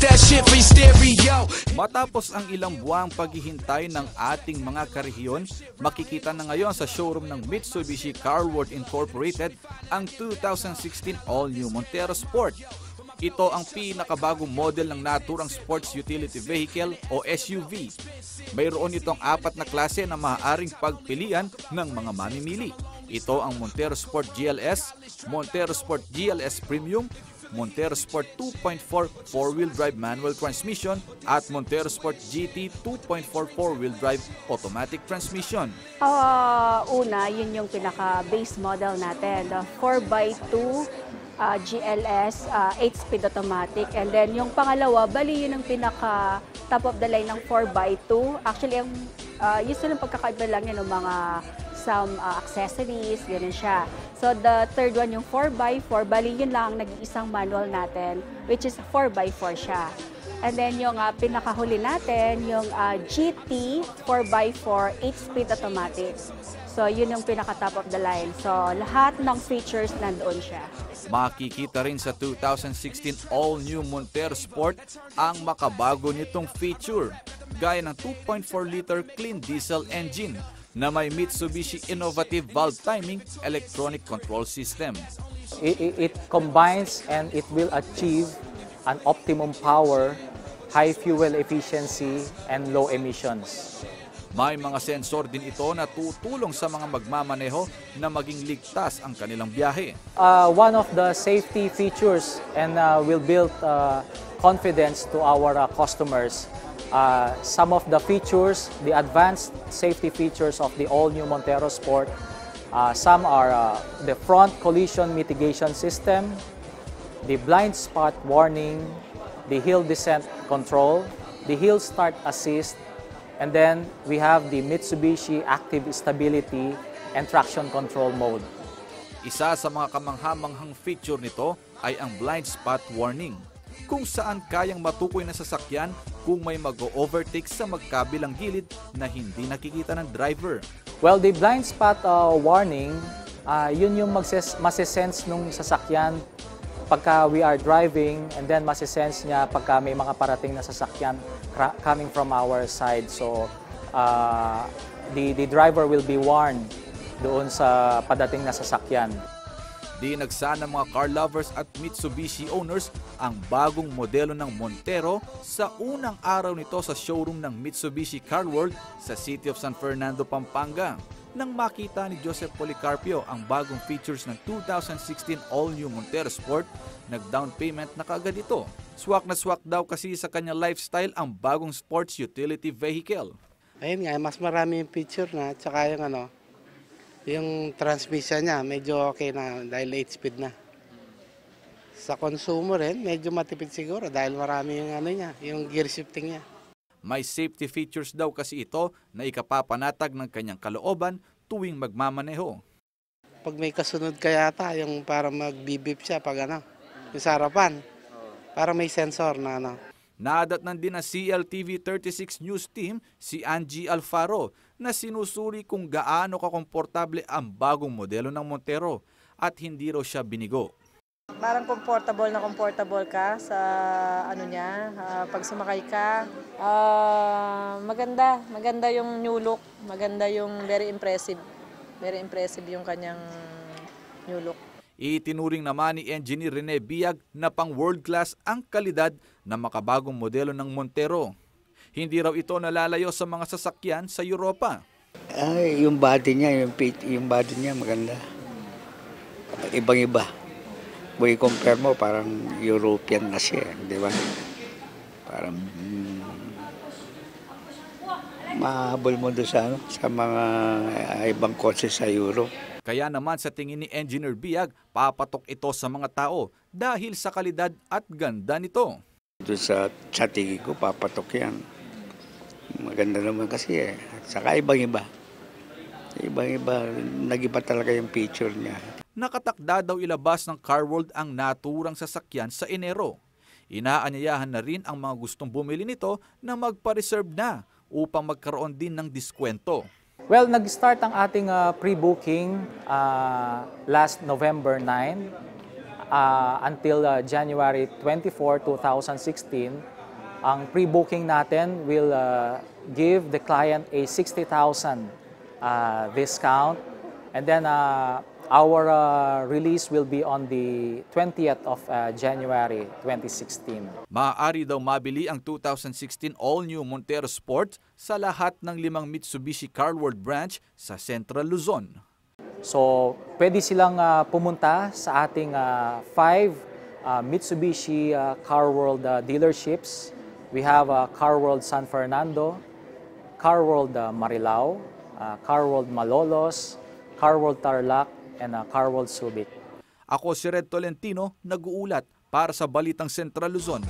that shit for your stereo. Matapos ang ilang buwang paghihintay ng ating mga karehiyon, makikita na ngayon sa showroom ng Mitsubishi Car World Incorporated ang 2016 All-New Montero Sport. Ito ang pinakabagong model ng naturang sports utility vehicle o SUV. Mayroon itong 4 na klase na maaaring pagpilian ng mga mamimili. Ito ang Montero Sport GLS, Montero Sport GLS Premium, Montero Sport 2.4 4-wheel drive manual transmission at Montero Sport GT 2.4 4-wheel drive automatic transmission. Una, yun yung pinaka-base model natin, the 4x2 GLS 8-speed automatic. And then yung pangalawa, bali yun ang pinaka-top of the line ng 4x2. Actually, usually pagkakaiba lang yun ng mga some accessories, ganun siya. So the third one, yung 4x4, bali yun lang ang nag-iisang manual natin, which is 4x4 siya. And then yung pinakahuli natin, yung GT 4x4 8-speed automatic. So yun yung pinaka-top of the line. So lahat ng features nandoon siya. Makikita rin sa 2016 All-New Montero Sport ang makabago nitong feature, gaya ng 2.4-liter clean diesel engine na may Mitsubishi Innovative Valve Timing Electronic Control System. It combines and it will achieve an optimum power, high fuel efficiency, and low emissions. May mga sensor din ito na tutulong sa mga magmamaneho na maging ligtas ang kanilang biyahe. One of the safety features and will build confidence to our customers. Some of the features, the advanced safety features of the all-new Montero Sport, some are the front collision mitigation system, the blind spot warning, the hill descent control, the hill start assist, and then we have the Mitsubishi Active Stability and Traction Control mode. Isa sa mga kamanghamanghang feature nito ay ang blind spot warning, kung saan kayang matukoy na sasakyan kung may mag-overtake sa magkabilang gilid na hindi nakikita ng driver. Well, the blind spot warning, yun yung masisense nung sasakyan pagka we are driving, and then masisense niya pagka may mga parating na sasakyan coming from our side. So, the driver will be warned doon sa padating na sasakyan. Dinagsa ng mga car lovers at Mitsubishi owners ang bagong modelo ng Montero sa unang araw nito sa showroom ng Mitsubishi Car World sa City of San Fernando, Pampanga. Nang makita ni Joseph Policarpio ang bagong features ng 2016 All-New Montero Sport, nag-down payment na kaagad ito. Swak na swak daw kasi sa kanyang lifestyle ang bagong sports utility vehicle. Ayun nga, mas marami yung feature na, tsaka yung transmission niya, medyo okay na dahil 8-speed na. Sa consumer rin, medyo matipid siguro dahil marami yung yung gear shifting niya. May safety features daw kasi ito na ikapapanatag ng kanyang kalooban tuwing magmamaneho. Pag may kasunod ka yata, yung para mag-bip siya pag yung sa harapan, para may sensor na Nadatnan din na CLTV 36 News Team si Angie Alfaro na sinusuri kung gaano kakomportable ang bagong modelo ng Montero at hindi raw siya binigo. Parang comfortable ka sa niya, pag sumakay ka. Maganda yung new look, maganda yung very impressive yung kanyang new look. Itinuring naman ni Engineer Rene Biag na pang world class ang kalidad na makabagong modelo ng Montero. Hindi raw ito nalalayo sa mga sasakyan sa Europa. Yung body niya, yung body niya maganda. Ibang-iba. Kung i-compare mo, parang European na siya, di ba? Parang mahabol mo doon sa mga ibang kotse sa Europe. Kaya naman sa tingin ni Engineer Biag, papatok ito sa mga tao dahil sa kalidad at ganda nito. Doon sa tingin ko, papatok yan. Maganda naman kasi At saka ibang-iba. Ibang-iba, nag-iba talaga yung feature niya. Nakatakda daw ilabas ng Car World ang naturang sasakyan sa Enero. Inaanyayahan na rin ang mga gustong bumili nito na magpa-reserve na upang magkaroon din ng diskwento. Well, nag-start ang ating pre-booking last November 9 until January 24, 2016. Ang pre-booking natin will give the client a 60,000 discount, and then our release will be on the 20th of January 2016. Maaari daw mabili ang 2016 all-new Montero Sport sa lahat ng 5 Mitsubishi Car World branch sa Central Luzon. So, pwede silang pumunta sa ating 5 Mitsubishi Car World dealerships. We have Car World San Fernando, Car World Marilao, Car World Malolos, Car World Tarlac, and Car World Subic. Ako si Red Tolentino, nag-uulat para sa Balitang Central Luzon.